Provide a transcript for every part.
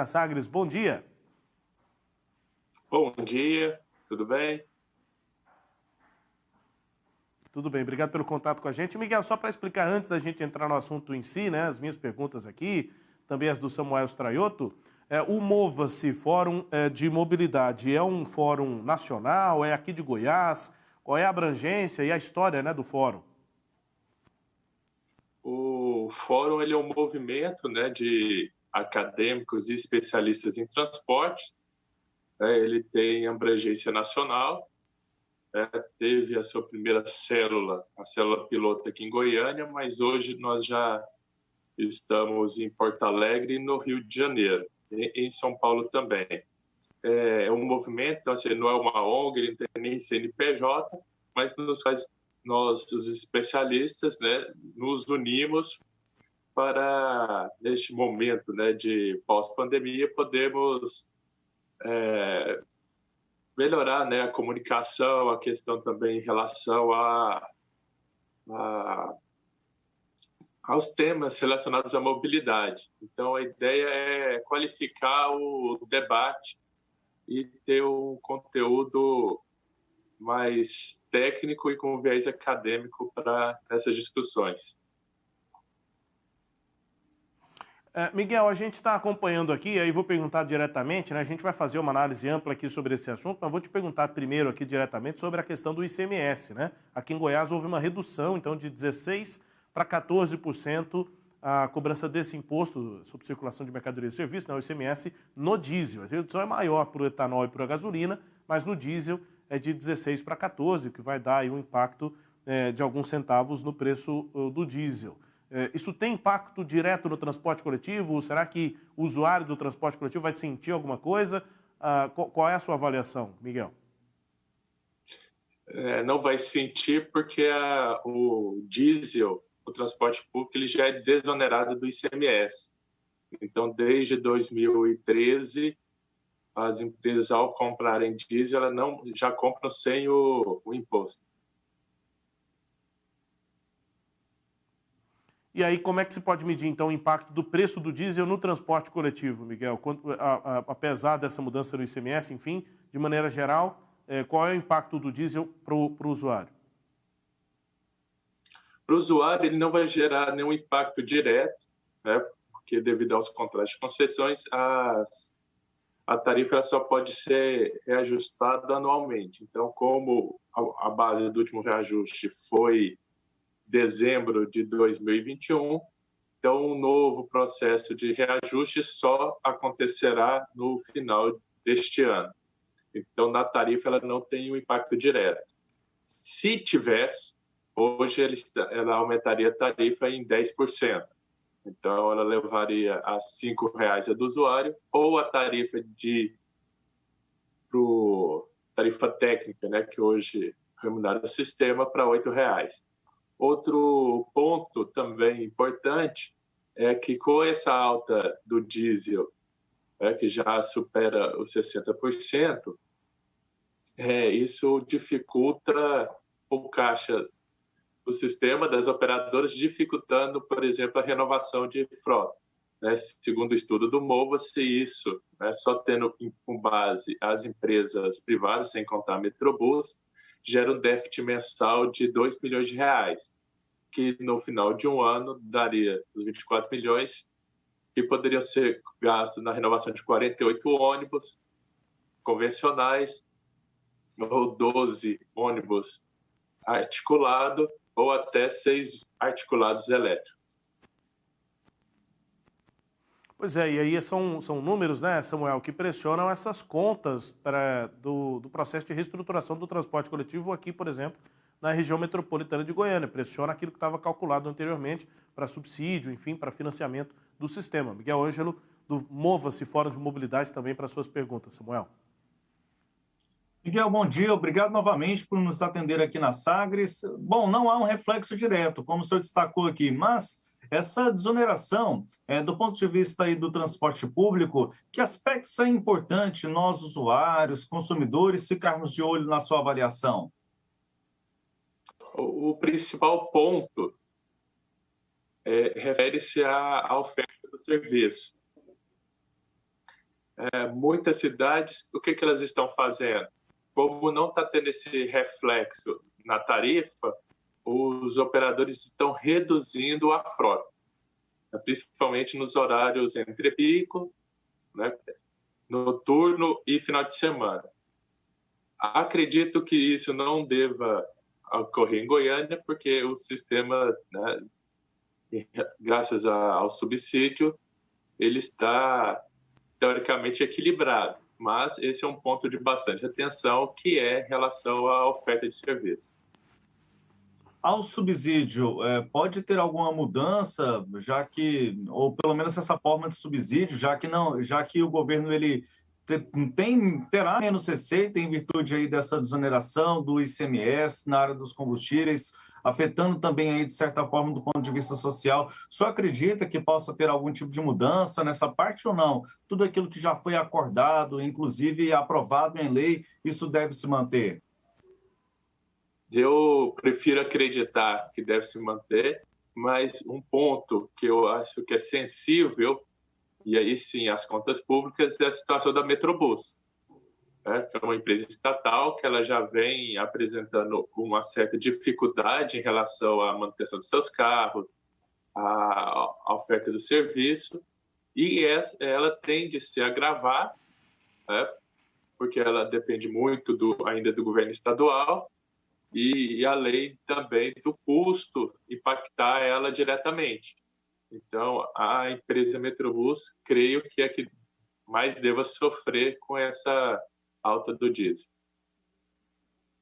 Sagres, bom dia. Bom dia, tudo bem? Tudo bem, obrigado pelo contato com a gente. Miguel, só para explicar antes da gente entrar no assunto em si, né, as minhas perguntas aqui, também as do Samuel Straioto, o Mova-se, Fórum de Mobilidade, é um fórum nacional, é aqui de Goiás? Qual é a abrangência e a história, né, do fórum? O Fórum ele é um movimento, né, de acadêmicos e especialistas em transporte. Ele tem abrangência nacional, teve a sua primeira célula, a célula piloto aqui em Goiânia, mas hoje nós já estamos em Porto Alegre e no Rio de Janeiro, e em São Paulo também. É um movimento, assim, não é uma ONG, não tem nem CNPJ, mas nós, os especialistas, né, nos unimos para, neste momento, né, de pós-pandemia, podermos melhorar, né, a comunicação, a questão também em relação a, aos temas relacionados à mobilidade. Então, a ideia é qualificar o debate e ter um conteúdo mais técnico e com viés acadêmico para essas discussões. Miguel, a gente está acompanhando aqui, aí vou perguntar diretamente, né? A gente vai fazer uma análise ampla aqui sobre esse assunto, mas vou te perguntar primeiro aqui diretamente sobre a questão do ICMS, né? Aqui em Goiás houve uma redução, então, de 16% para 14% a cobrança desse imposto sobre circulação de mercadorias e serviços, né? O ICMS no diesel. A redução é maior para o etanol e para a gasolina, mas no diesel é de 16% para 14%, o que vai dar aí um impacto de alguns centavos no preço do diesel. Isso tem impacto direto no transporte coletivo? Será que o usuário do transporte coletivo vai sentir alguma coisa? Qual é a sua avaliação, Miguel? Não vai sentir porque o diesel, o transporte público, ele já é desonerado do ICMS. Então, desde 2013, as empresas, ao comprarem diesel, elas já compram sem o imposto. E aí, como é que se pode medir, então, o impacto do preço do diesel no transporte coletivo, Miguel? Apesar dessa mudança no ICMS, enfim, de maneira geral, qual é o impacto do diesel para o usuário? Para o usuário, ele não vai gerar nenhum impacto direto, né? Porque devido aos contratos de concessões, a tarifa só pode ser reajustada anualmente. Então, como a base do último reajuste foi dezembro de 2021, então um novo processo de reajuste só acontecerá no final deste ano. Então, na tarifa, ela não tem um impacto direto. Se tivesse, hoje ela aumentaria a tarifa em 10%. Então, ela levaria a R$ 5,00 a do usuário, ou a tarifa tarifa técnica, né, que hoje remunera o sistema, para R$ 8,00. Outro ponto também importante é que com essa alta do diesel, que já supera os 60%, isso dificulta o caixa do sistema das operadoras, dificultando, por exemplo, a renovação de frota. Né? Segundo o estudo do Mova-se, isso, né, só tendo com base as empresas privadas, sem contar a Metrobus, gera um déficit mensal de R$ 2 milhões, que no final de um ano daria os 24 milhões, que poderiam ser gastos na renovação de 48 ônibus convencionais, ou 12 ônibus articulados, ou até 6 articulados elétricos. Pois é, e aí são números, né, Samuel, que pressionam essas contas do processo de reestruturação do transporte coletivo aqui, por exemplo, na região metropolitana de Goiânia. Pressiona aquilo que estava calculado anteriormente para subsídio, enfim, para financiamento do sistema. Miguel Ângelo, do Mova-se Fórum de Mobilidade, também para suas perguntas, Samuel. Miguel, bom dia. Obrigado novamente por nos atender aqui na Sagres. Bom, não há um reflexo direto, como o senhor destacou aqui, mas essa desoneração, do ponto de vista aí do transporte público, que aspectos é importante nós, usuários, consumidores, ficarmos de olho na sua avaliação? O principal ponto refere-se à oferta do serviço. muitas cidades, o que elas estão fazendo? Como não está tendo esse reflexo na tarifa, os operadores estão reduzindo a frota, principalmente nos horários entre pico, né, noturno e final de semana. Acredito que isso não deva ocorrer em Goiânia, porque o sistema, né, graças ao subsídio, ele está teoricamente equilibrado, mas esse é um ponto de bastante atenção, que é em relação à oferta de serviço. Ao subsídio, pode ter alguma mudança, já que, ou pelo menos essa forma de subsídio, já que o governo ele terá menos receita em virtude aí dessa desoneração do ICMS na área dos combustíveis, afetando também aí de certa forma do ponto de vista social. Só acredita que possa ter algum tipo de mudança nessa parte ou não? Tudo aquilo que já foi acordado, inclusive aprovado em lei, isso deve se manter? Eu prefiro acreditar que deve se manter, mas um ponto que eu acho que é sensível, e aí sim as contas públicas, é a situação da Metrobus, né? Que é uma empresa estatal que ela já vem apresentando uma certa dificuldade em relação à manutenção dos seus carros, à oferta do serviço, e ela tende a se agravar, né? Porque ela depende muito ainda do governo estadual, e a lei também do custo impactar ela diretamente. Então, a empresa Metrobus, creio que é que mais deva sofrer com essa alta do diesel.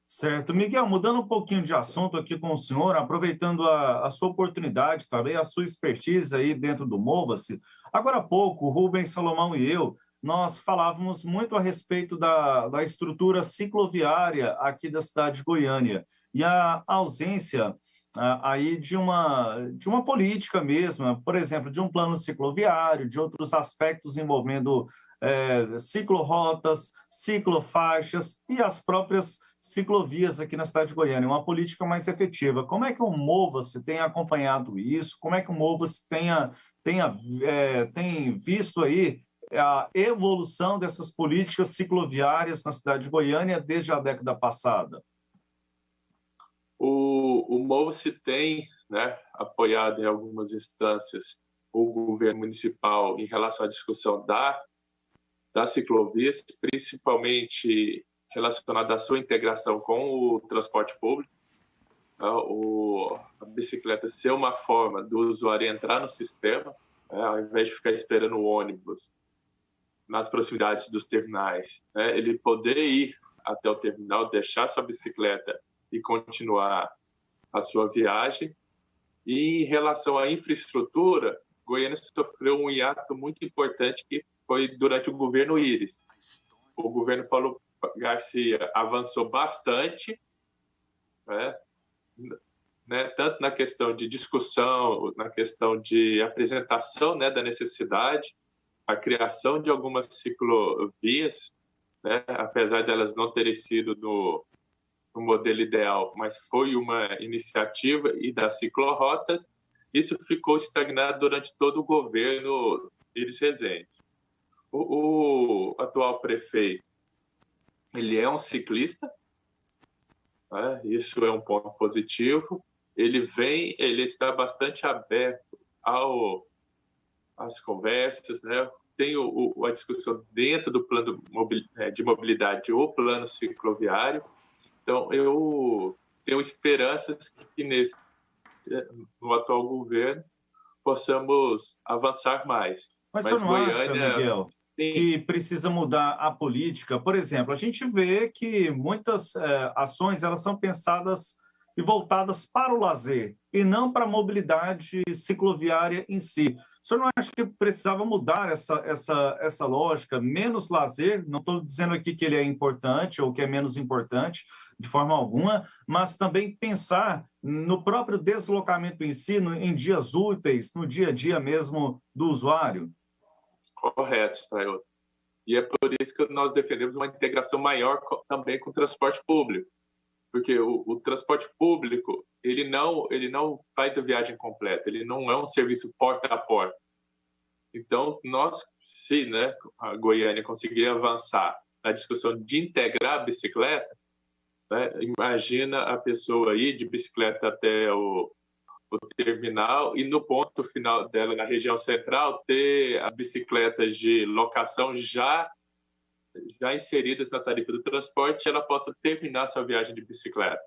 Certo. Miguel, mudando um pouquinho de assunto aqui com o senhor, aproveitando a sua oportunidade também, a sua expertise aí dentro do Mova-se. Agora há pouco, o Rubens Salomão e eu, nós falávamos muito a respeito da estrutura cicloviária aqui da cidade de Goiânia e a ausência aí de uma política mesmo, por exemplo, de um plano cicloviário, de outros aspectos envolvendo ciclorotas, ciclofaixas e as próprias ciclovias aqui na cidade de Goiânia, uma política mais efetiva. Como é que o Mova-se tem acompanhado isso? Como é que o Mova-se tem visto aí a evolução dessas políticas cicloviárias na cidade de Goiânia desde a década passada? O Mova-se tem, né, apoiado em algumas instâncias o governo municipal em relação à discussão das ciclovias, principalmente relacionada à sua integração com o transporte público. A bicicleta ser uma forma do usuário entrar no sistema, ao invés de ficar esperando o ônibus nas proximidades dos terminais, ele poder ir até o terminal, deixar sua bicicleta e continuar a sua viagem. E em relação à infraestrutura, Goiânia sofreu um hiato muito importante que foi durante o governo Íris. O governo Paulo Garcia avançou bastante, tanto na questão de discussão, na questão de apresentação, da necessidade, a criação de algumas ciclovias, apesar delas não terem sido no modelo ideal, mas foi uma iniciativa, e das ciclorotas. Isso ficou estagnado durante todo o governo Íris Rezende. O atual prefeito, ele é um ciclista, isso é um ponto positivo. Ele está bastante aberto às conversas, tem a discussão dentro do plano de mobilidade, o plano cicloviário. Então, eu tenho esperanças que no atual governo possamos avançar mais. Mas você não acha, Miguel, que precisa mudar a política? Por exemplo, a gente vê que muitas ações elas são pensadas e voltadas para o lazer e não para a mobilidade cicloviária em si. O senhor não acha que precisava mudar essa lógica? Menos lazer, não estou dizendo aqui que ele é importante ou que é menos importante, de forma alguma, mas também pensar no próprio deslocamento em si, em dias úteis, no dia a dia mesmo do usuário? Correto, Stael. E é por isso que nós defendemos uma integração maior também com o transporte público, porque o transporte público ele não faz a viagem completa, ele não é um serviço porta a porta. Então, se, né, a Goiânia conseguir avançar na discussão de integrar a bicicleta, né, imagina a pessoa ir de bicicleta até o terminal e no ponto final dela, na região central, ter as bicicletas de locação já inseridas na tarifa do transporte, ela possa terminar sua viagem de bicicleta.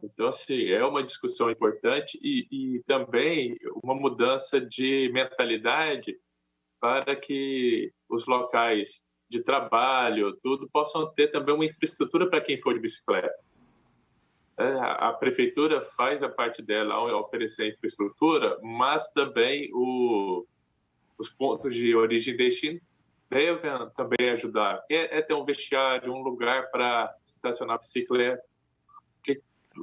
Então, assim, é uma discussão importante e também uma mudança de mentalidade para que os locais de trabalho, tudo, possam ter também uma infraestrutura para quem for de bicicleta. A prefeitura faz a parte dela ao oferecer a infraestrutura, mas também os pontos de origem e destino devem também ajudar. Ter um vestiário, um lugar para estacionar bicicleta.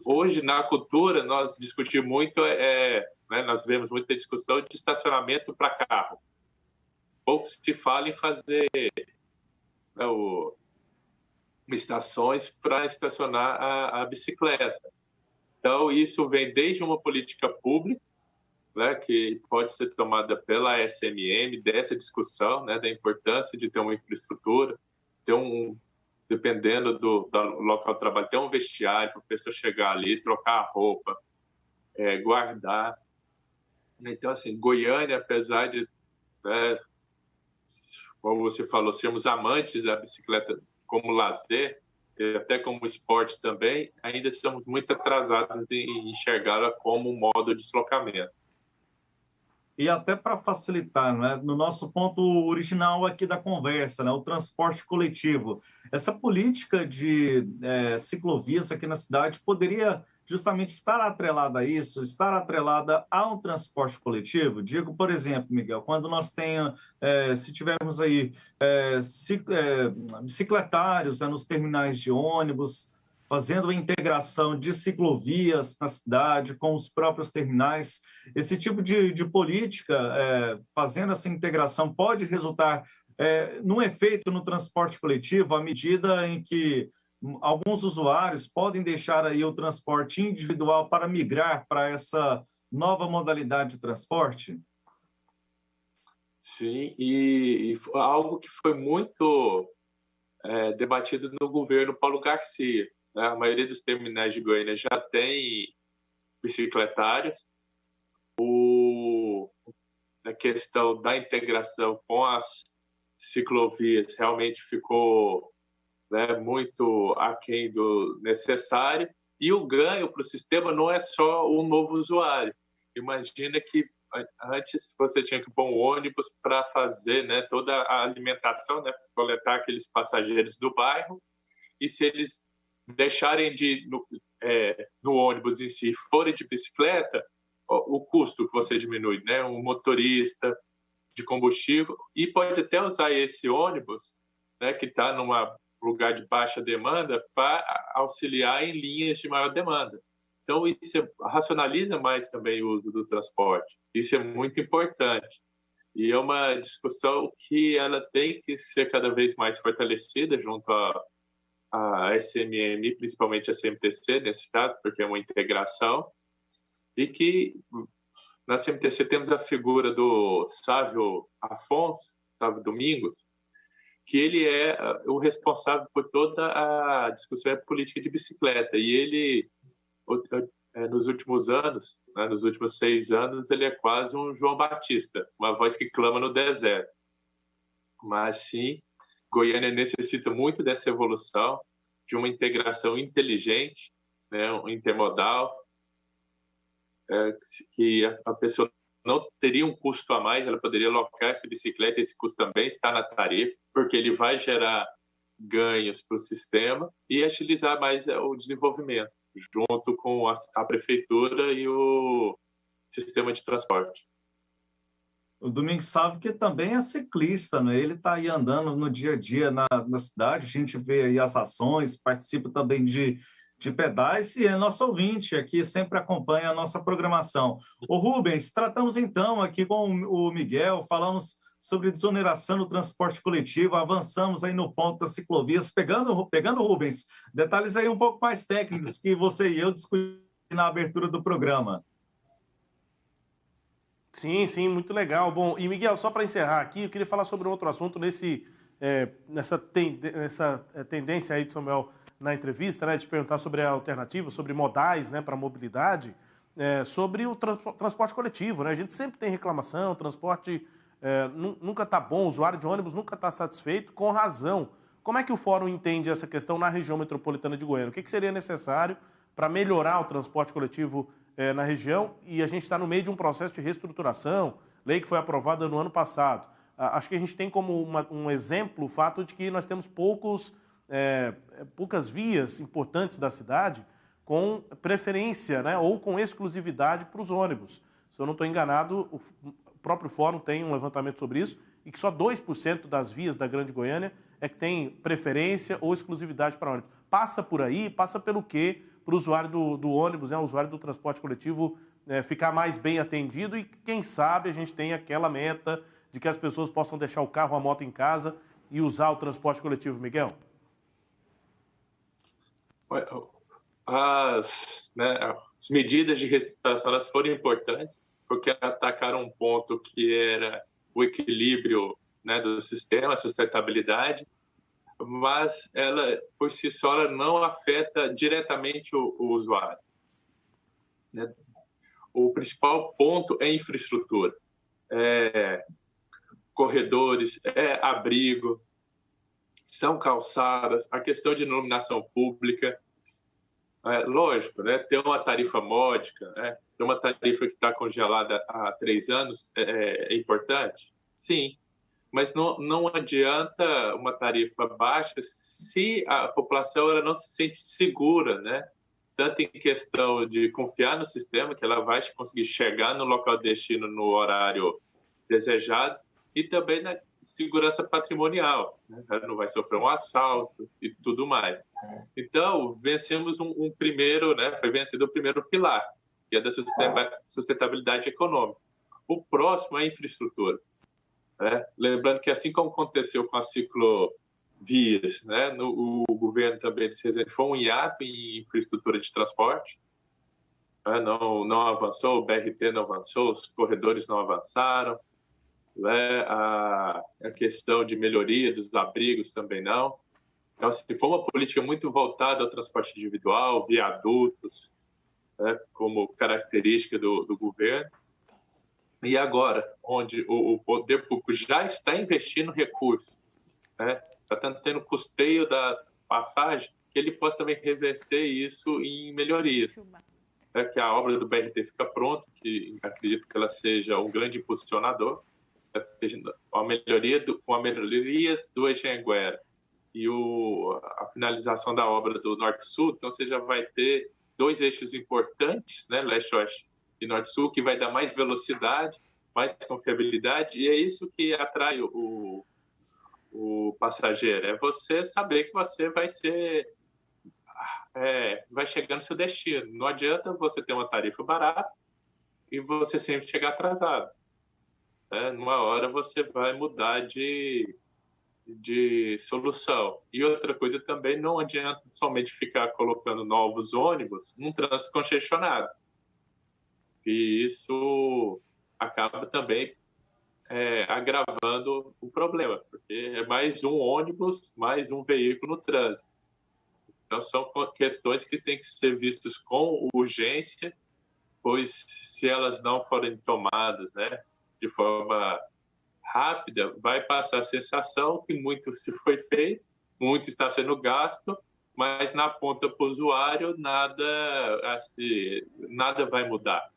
Hoje, na cultura, nós discutimos muito, né, nós vemos muita discussão de estacionamento para carro. Pouco se fala em fazer, né, estações para estacionar a bicicleta. Então, isso vem desde uma política pública, né, que pode ser tomada pela SMM, dessa discussão, né, da importância de ter uma infraestrutura, dependendo do local de trabalho, ter um vestiário para a pessoa chegar ali, trocar a roupa, guardar. Então, assim, Goiânia, apesar de, né, como você falou, sermos amantes da bicicleta como lazer, até como esporte também, ainda estamos muito atrasados em enxergá-la como um modo de deslocamento. E até para facilitar, né, no nosso ponto original aqui da conversa, né, o transporte coletivo. Essa política de ciclovias aqui na cidade poderia justamente estar atrelada a isso, estar atrelada a um transporte coletivo? Digo, por exemplo, Miguel, quando nós se tivermos aí bicicletários nos terminais de ônibus, fazendo a integração de ciclovias na cidade com os próprios terminais. Esse tipo de política, fazendo essa integração, pode resultar num efeito no transporte coletivo, à medida em que alguns usuários podem deixar aí o transporte individual para migrar para essa nova modalidade de transporte? Sim, e algo que foi muito debatido no governo Paulo Garcia. A maioria dos terminais de Goiânia já tem bicicletários. A questão da integração com as ciclovias realmente ficou, né, muito aquém do necessário. E o ganho para o sistema não é só um novo usuário. Imagina que antes você tinha que pôr um ônibus para fazer, né, toda a alimentação, né, coletar aqueles passageiros do bairro. E se eles deixarem de no ônibus em si, forem de bicicleta, o custo que você diminui, né? Um motorista de combustível, e pode até usar esse ônibus, né, que está num lugar de baixa demanda, para auxiliar em linhas de maior demanda. Então, isso racionaliza mais também o uso do transporte. Isso é muito importante. E é uma discussão que ela tem que ser cada vez mais fortalecida junto a SMM, principalmente a CMTC, nesse caso, porque é uma integração, e que na CMTC temos a figura do Sávio Afonso, Sávio Domingos, que ele é o responsável por toda a discussão política de bicicleta, e ele, nos últimos anos, né, nos últimos 6 anos, ele é quase um João Batista, uma voz que clama no deserto. Mas sim, Goiânia necessita muito dessa evolução, de uma integração inteligente, né, um intermodal, que a pessoa não teria um custo a mais, ela poderia alocar essa bicicleta, esse custo também está na tarifa, porque ele vai gerar ganhos para o sistema e agilizar mais o desenvolvimento, junto com a prefeitura e o sistema de transporte. O Domingos Sávio, que também é ciclista, né? Ele está aí andando no dia a dia na cidade, a gente vê aí as ações, participa também de pedais e é nosso ouvinte aqui, sempre acompanha a nossa programação. O Rubens, tratamos então aqui com o Miguel, falamos sobre desoneração do transporte coletivo, avançamos aí no ponto das ciclovias, pegando Rubens, detalhes aí um pouco mais técnicos que você e eu discutimos na abertura do programa. Sim, sim, muito legal. Bom, e Miguel, só para encerrar aqui, eu queria falar sobre outro assunto nessa tendência aí de Samuel na entrevista, né, de perguntar sobre a alternativa, sobre modais, né, para mobilidade, sobre o transporte coletivo, né? A gente sempre tem reclamação, o transporte nunca está bom, o usuário de ônibus nunca está satisfeito, com razão. Como é que o Fórum entende essa questão na região metropolitana de Goiânia? O que seria necessário para melhorar o transporte coletivo na região? E a gente está no meio de um processo de reestruturação, lei que foi aprovada no ano passado. Acho que a gente tem como um exemplo o fato de que nós temos poucas vias importantes da cidade com preferência, né, ou com exclusividade para os ônibus. Se eu não estou enganado, o próprio Fórum tem um levantamento sobre isso, e que só 2% das vias da Grande Goiânia é que tem preferência ou exclusividade para ônibus. Passa por aí, passa pelo quê? Para o usuário do ônibus, né, o usuário do transporte coletivo ficar mais bem atendido e, quem sabe, a gente tem aquela meta de que as pessoas possam deixar o carro, a moto em casa e usar o transporte coletivo, Miguel? As medidas de reestruturação elas foram importantes porque atacaram um ponto que era o equilíbrio, né, do sistema, a sustentabilidade, mas ela, por si só, ela não afeta diretamente o usuário, né? O principal ponto é infraestrutura, corredores, abrigo, são calçadas, a questão de iluminação pública. Lógico, né? Ter uma tarifa módica, né? Ter uma tarifa que está congelada há 3 anos é importante? Sim, mas não adianta uma tarifa baixa se a população ela não se sente segura, né? Tanto em questão de confiar no sistema, que ela vai conseguir chegar no local de destino no horário desejado, e também na segurança patrimonial, né? Ela não vai sofrer um assalto e tudo mais. Então, vencemos um primeiro, né? Foi vencido o primeiro pilar, que é da sustentabilidade econômica. O próximo é a infraestrutura, né? Lembrando que, assim como aconteceu com a ciclovias, né? O governo também de Resende foi um hiato em infraestrutura de transporte, né? Não avançou, o BRT não avançou, os corredores não avançaram, né? A questão de melhoria dos abrigos também não. Então, se for uma política muito voltada ao transporte individual, viadutos, né, como característica do governo, e agora, onde o poder público já está investindo recursos, né, está tendo custeio da passagem, que ele possa também reverter isso em melhorias. Que a obra do BRT fica pronta, que acredito que ela seja um grande impulsionador, a melhoria do Anhanguera e a finalização da obra do Norte-Sul, então você já vai ter 2 eixos importantes, né, Leste-Oeste e Norte-Sul, que vai dar mais velocidade, mais confiabilidade, e é isso que atrai o passageiro, é você saber que você vai chegar no seu destino. Não adianta você ter uma tarifa barata e você sempre chegar atrasado. Numa hora você vai mudar de solução. E outra coisa também, não adianta somente ficar colocando novos ônibus num trânsito congestionado. E isso acaba também agravando o problema, porque é mais um ônibus, mais um veículo no trânsito. Então, são questões que têm que ser vistas com urgência, pois se elas não forem tomadas, né, de forma rápida, vai passar a sensação que muito se foi feito, muito está sendo gasto, mas na ponta para o usuário nada vai mudar.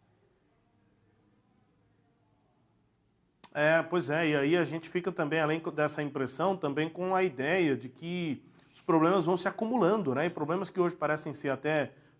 Pois é, e aí a gente fica também, além dessa impressão, também com a ideia de que os problemas vão se acumulando, né? E problemas que hoje parecem ser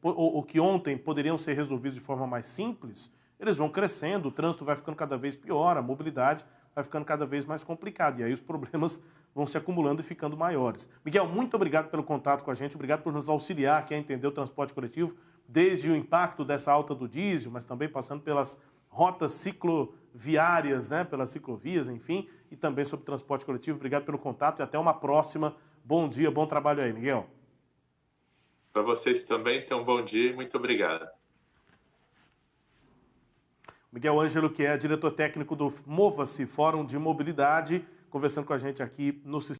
ou que ontem poderiam ser resolvidos de forma mais simples, eles vão crescendo, o trânsito vai ficando cada vez pior, a mobilidade vai ficando cada vez mais complicada, e aí os problemas vão se acumulando e ficando maiores. Miguel, muito obrigado pelo contato com a gente, obrigado por nos auxiliar aqui a entender o transporte coletivo, desde o impacto dessa alta do diesel, mas também passando pelas rotas cicloviárias, né, pelas ciclovias, enfim, e também sobre transporte coletivo. Obrigado pelo contato e até uma próxima. Bom dia, bom trabalho aí, Miguel. Para vocês também, então, bom dia e muito obrigado. Miguel Ângelo, que é diretor técnico do Mova-se, Fórum de Mobilidade, conversando com a gente aqui no Sistema